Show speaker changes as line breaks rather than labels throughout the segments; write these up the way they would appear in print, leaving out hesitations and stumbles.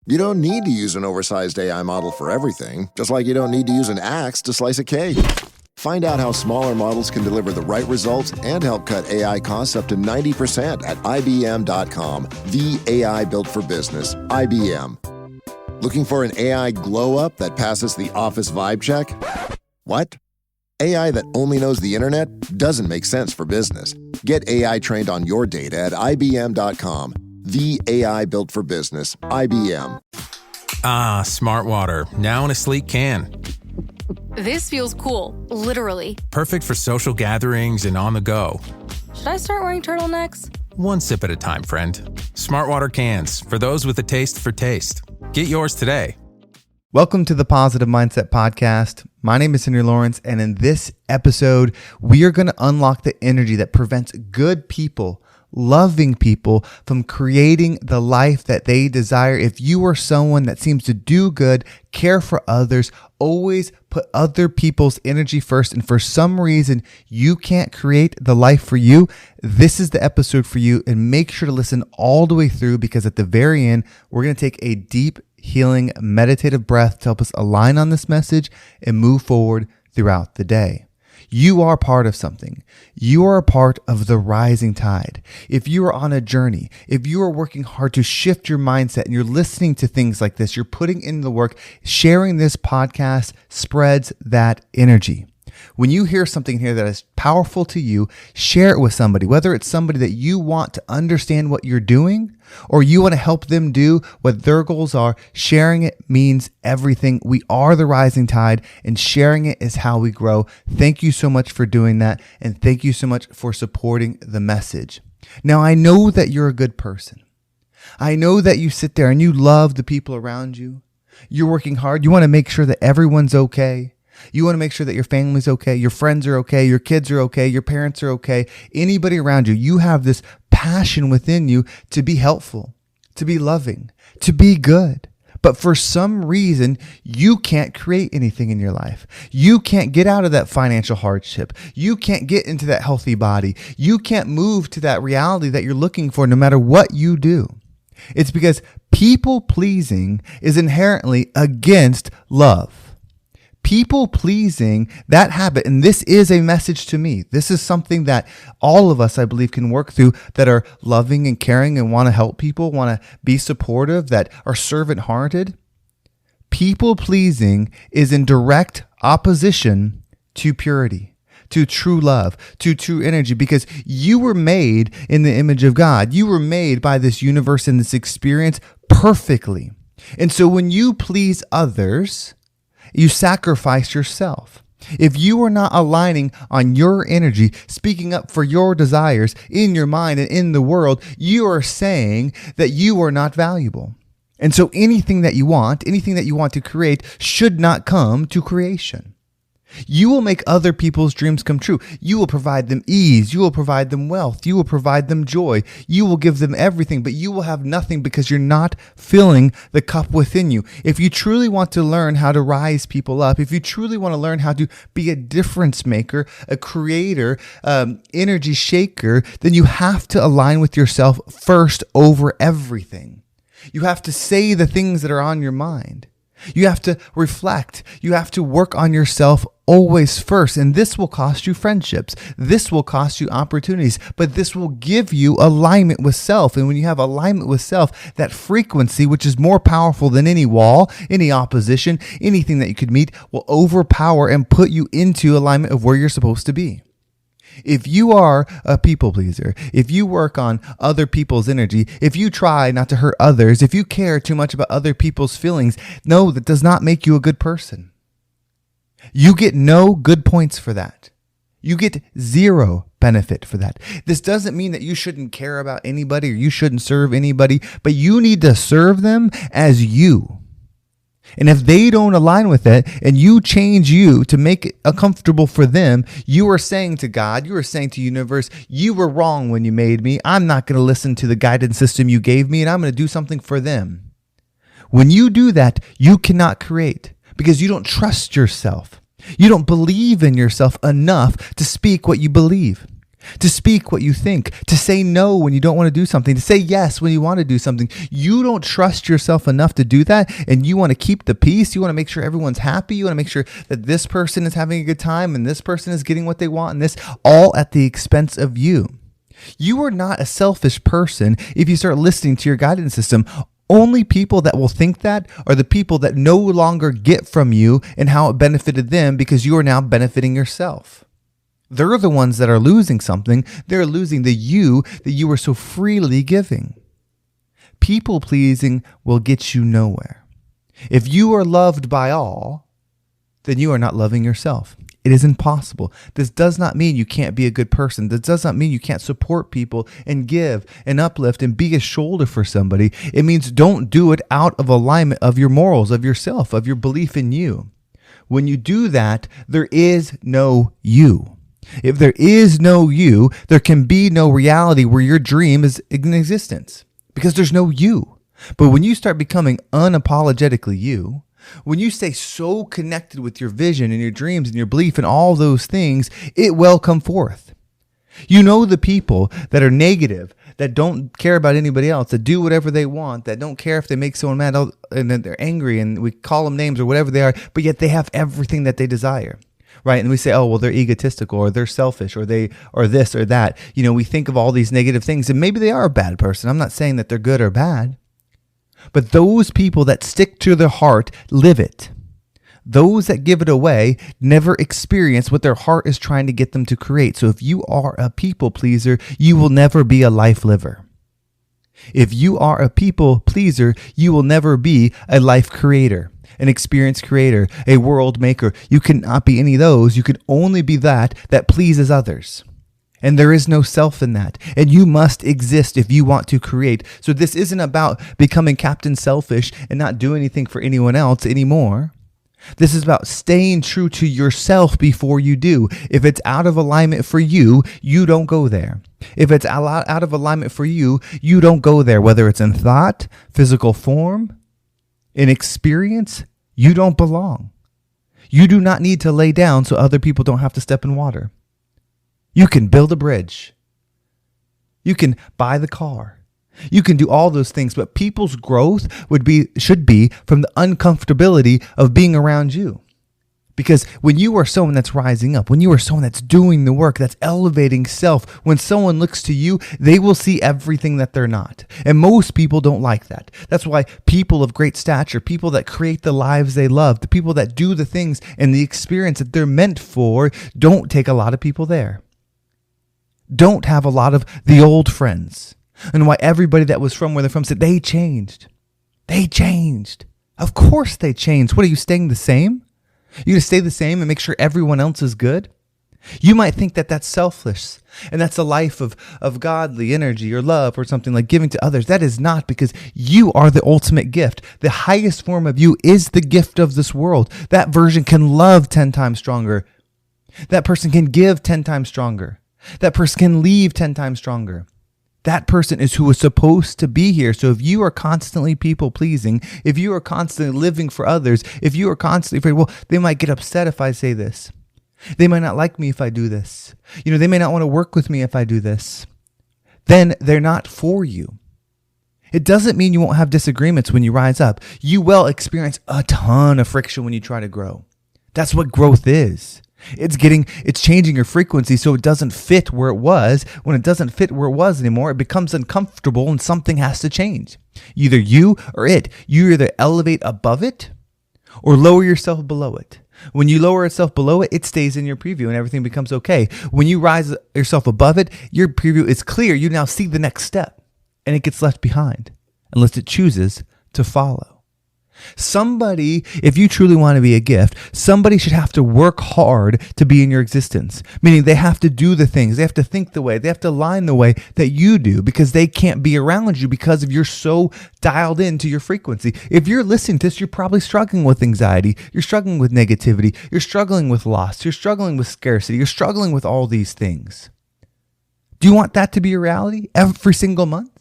You don't need to use an oversized AI model for everything, just like you don't need to use an axe to slice a cake. Find out how smaller models can deliver the right results and help cut AI costs up to 90% at IBM.com. The AI built for business. IBM. Looking for an AI glow-up that passes the office vibe check? What? AI that only knows the internet doesn't make sense for business. Get AI trained on your data at IBM.com. The AI built for business. IBM.
Ah, smart water. Now in a sleek can.
This feels cool, literally.
Perfect for social gatherings and on the go.
Should I start wearing turtlenecks?
One sip at a time, friend. Smart water cans, for those with a taste for taste. Get yours today.
Welcome to the Positive Mindset Podcast. My name is Henry Lawrence, and in this episode, we are going to unlock the energy that prevents good people, loving people, from creating the life that they desire. If you are someone that seems to do good, care for others, always put other people's energy first, and for some reason you can't create the life for you, this is the episode for you. And make sure to listen all the way through, because at the very end, we're going to take a deep, healing, meditative breath to help us align on this message and move forward throughout the day. You are part of something. You are a part of the rising tide. If you are on a journey, if you are working hard to shift your mindset and you're listening to things like this, you're putting in the work, sharing this podcast spreads that energy. When you hear something here that is powerful to you, share it with somebody, whether it's somebody that you want to understand what you're doing or you want to help them do what their goals are. Sharing it means everything. We are the rising tide, and sharing it is how we grow. Thank you so much for doing that, and thank you so much for supporting the message. Now, I know that you're a good person. I know that you sit there and you love the people around you. You're working hard. You want to make sure that everyone's okay. You want to make sure that your family's okay, your friends are okay, your kids are okay, your parents are okay, anybody around you. You have this passion within you to be helpful, to be loving, to be good. But for some reason, you can't create anything in your life. You can't get out of that financial hardship. You can't get into that healthy body. You can't move to that reality that you're looking for no matter what you do. It's because people pleasing is inherently against love. People pleasing, that habit, and this is a message to me. This is something that all of us, I believe, can work through, that are loving and caring and want to help people, want to be supportive, that are servant-hearted. People pleasing is in direct opposition to purity, to true love, to true energy, because you were made in the image of God. You were made by this universe and this experience perfectly. And so when you please others, you sacrifice yourself. If you are not aligning on your energy, speaking up for your desires in your mind and in the world, you are saying that you are not valuable. And so anything that you want to create should not come to creation. You will make other people's dreams come true. You will provide them ease. You will provide them wealth. You will provide them joy. You will give them everything, but you will have nothing because you're not filling the cup within you. If you truly want to learn how to rise people up, if you truly want to learn how to be a difference maker, a creator, energy shaker, then you have to align with yourself first over everything. You have to say the things that are on your mind. You have to reflect. You have to work on yourself always first. And this will cost you friendships. This will cost you opportunities, but this will give you alignment with self. And when you have alignment with self, that frequency, which is more powerful than any wall, any opposition, anything that you could meet, will overpower and put you into alignment of where you're supposed to be. If you are a people pleaser, if you work on other people's energy, if you try not to hurt others, if you care too much about other people's feelings, no, that does not make you a good person. You get no good points for that. You get zero benefit for that. This doesn't mean that you shouldn't care about anybody or you shouldn't serve anybody, but you need to serve them as you. And if they don't align with it and you change you to make it comfortable for them, you are saying to God, you are saying to the universe, you were wrong when you made me. I'm not going to listen to the guidance system you gave me, and I'm going to do something for them. When you do that, you cannot create because you don't trust yourself. You don't believe in yourself enough to speak what you believe. to speak what you think, to say no when you don't want to do something, to say yes when you want to do something. You don't trust yourself enough to do that, and you want to keep the peace. You want to make sure everyone's happy. You want to make sure that this person is having a good time and this person is getting what they want, and this all at the expense of you. You are not a selfish person if you start listening to your guidance system. Only people that will think that are the people that no longer get from you and how it benefited them, because you are now benefiting yourself. They're the ones that are losing something. They're losing the you that you were so freely giving. People pleasing will get you nowhere. If you are loved by all, then you are not loving yourself. It is impossible. This does not mean you can't be a good person. This does not mean you can't support people and give and uplift and be a shoulder for somebody. It means don't do it out of alignment of your morals, of yourself, of your belief in you. When you do that, there is no you. If there is no you, there can be no reality where your dream is in existence, because there's no you. But when you start becoming unapologetically you, when you stay so connected with your vision and your dreams and your belief and all those things, it will come forth. You know, the people that are negative, that don't care about anybody else, that do whatever they want, that don't care if they make someone mad, and then they're angry and we call them names or whatever they are, but yet they have everything that they desire. Right. And we say, oh, well, they're egotistical, or they're selfish, or they are this or that. You know, we think of all these negative things, and maybe they are a bad person. I'm not saying that they're good or bad, but those people that stick to their heart live it. Those that give it away never experience what their heart is trying to get them to create. So if you are a people pleaser, you will never be a life liver. If you are a people pleaser, you will never be a life creator, an experience creator, a world maker. You cannot be any of those. You can only be that pleases others. And there is no self in that. And you must exist if you want to create. So this isn't about becoming Captain Selfish and not doing anything for anyone else anymore. This is about staying true to yourself before you do. If it's out of alignment for you, you don't go there. If it's out of alignment for you, you don't go there. Whether it's in thought, physical form, in experience, you don't belong. You do not need to lay down so other people don't have to step in water. You can build a bridge. You can buy the car. You can do all those things, but people's growth should be from the uncomfortability of being around you. Because when you are someone that's rising up, when you are someone that's doing the work, that's elevating self, when someone looks to you, they will see everything that they're not. And most people don't like that. That's why people of great stature, people that create the lives they love, the people that do the things and the experience that they're meant for, don't take a lot of people there. Don't have a lot of the old friends. And why everybody that was from where they're from said they changed. They changed. Of course they changed. What, are you staying the same? You're going to stay the same and make sure everyone else is good? You might think that that's selfless and that's a life of godly energy or love or something, like giving to others. That is not, because you are the ultimate gift. The highest form of you is the gift of this world. That version can love 10 times stronger. That person can give 10 times stronger. That person can leave 10 times stronger. That person is who is supposed to be here. So if you are constantly people pleasing, if you are constantly living for others, if you are constantly afraid, well, they might get upset if I say this. They might not like me if I do this. They may not want to work with me if I do this. Then they're not for you. It doesn't mean you won't have disagreements when you rise up. You will experience a ton of friction when you try to grow. That's what growth is. It's changing your frequency so it doesn't fit where it was. When it doesn't fit where it was anymore, it becomes uncomfortable and something has to change. Either you or it. You either elevate above it or lower yourself below it. When you lower yourself below it, it stays in your preview and everything becomes okay. When you rise yourself above it, your preview is clear. You now see the next step and it gets left behind unless it chooses to follow. Somebody, if you truly want to be a gift, somebody should have to work hard to be in your existence. Meaning they have to do the things, they have to think the way, they have to align the way that you do, because they can't be around you because of you're so dialed into your frequency. If you're listening to this, you're probably struggling with anxiety, you're struggling with negativity, you're struggling with loss, you're struggling with scarcity, you're struggling with all these things. Do you want that to be your reality every single month?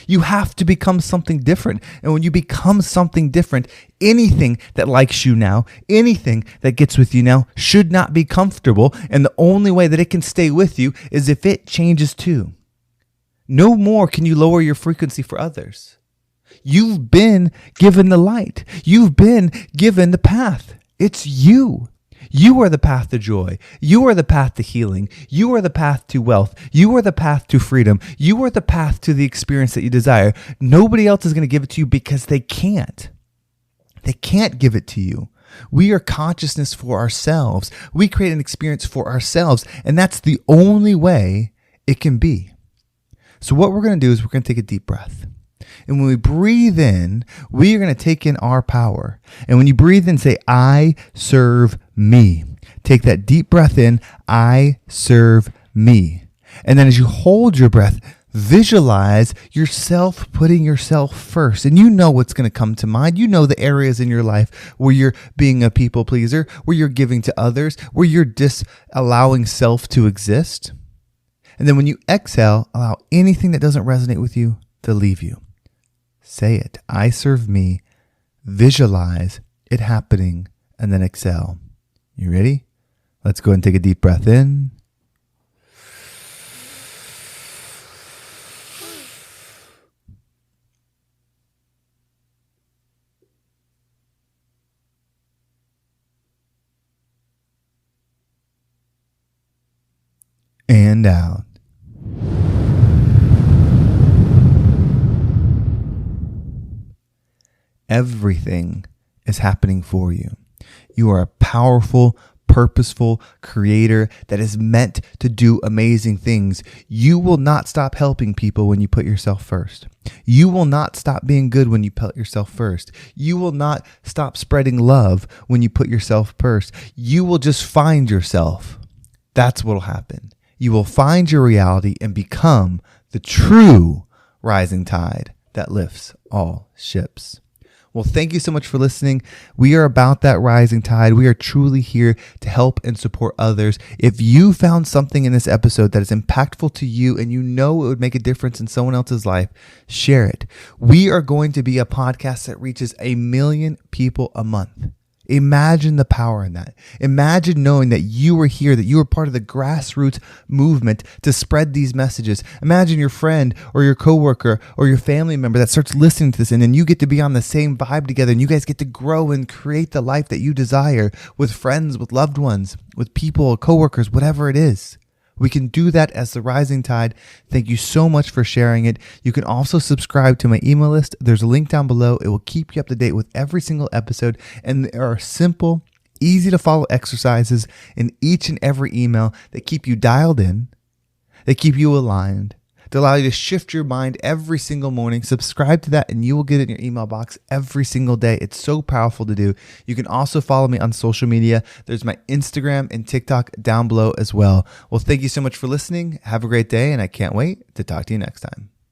You have to become something different. And when you become something different, anything that likes you now, anything that gets with you now should not be comfortable. And the only way that it can stay with you is if it changes too. No more can you lower your frequency for others. You've been given the light. You've been given the path. It's you. You are the path to joy. You are the path to healing. You are the path to wealth. You are the path to freedom. You are the path to the experience that you desire. Nobody else is going to give it to you because they can't. They can't give it to you. We are consciousness for ourselves. We create an experience for ourselves, and that's the only way it can be. So what we're going to do is we're going to take a deep breath. And when we breathe in, we are going to take in our power. And when you breathe in, say, I serve me. Take that deep breath in, I serve me. And then as you hold your breath, visualize yourself putting yourself first. And you know what's going to come to mind. You know the areas in your life where you're being a people pleaser, where you're giving to others, where you're disallowing self to exist. And then when you exhale, allow anything that doesn't resonate with you to leave you. Say it. I serve me. Visualize it happening and then exhale. You ready? Let's go ahead and take a deep breath in. And out. Everything is happening for you. You are a powerful, purposeful creator that is meant to do amazing things. You will not stop helping people when you put yourself first. You will not stop being good when you put yourself first. You will not stop spreading love when you put yourself first. You will just find yourself. That's what will happen. You will find your reality and become the true rising tide that lifts all ships. Well, thank you so much for listening. We are about that rising tide. We are truly here to help and support others. If you found something in this episode that is impactful to you and you know it would make a difference in someone else's life, share it. We are going to be a podcast that reaches 1 million people a month. Imagine the power in that. Imagine knowing that you were here, that you were part of the grassroots movement to spread these messages. Imagine your friend or your coworker or your family member that starts listening to this, and then you get to be on the same vibe together, and you guys get to grow and create the life that you desire with friends, with loved ones, with people, coworkers, whatever it is. We can do that as the rising tide. Thank you so much for sharing it. You can also subscribe to my email list. There's a link down below. It will keep you up to date with every single episode. And there are simple, easy to follow exercises in each and every email that keep you dialed in, that keep you aligned, to allow you to shift your mind every single morning. Subscribe to that and you will get it in your email box every single day. It's so powerful to do. You can also follow me on social media. There's my Instagram and TikTok down below as well. Well, thank you so much for listening. Have a great day, and I can't wait to talk to you next time.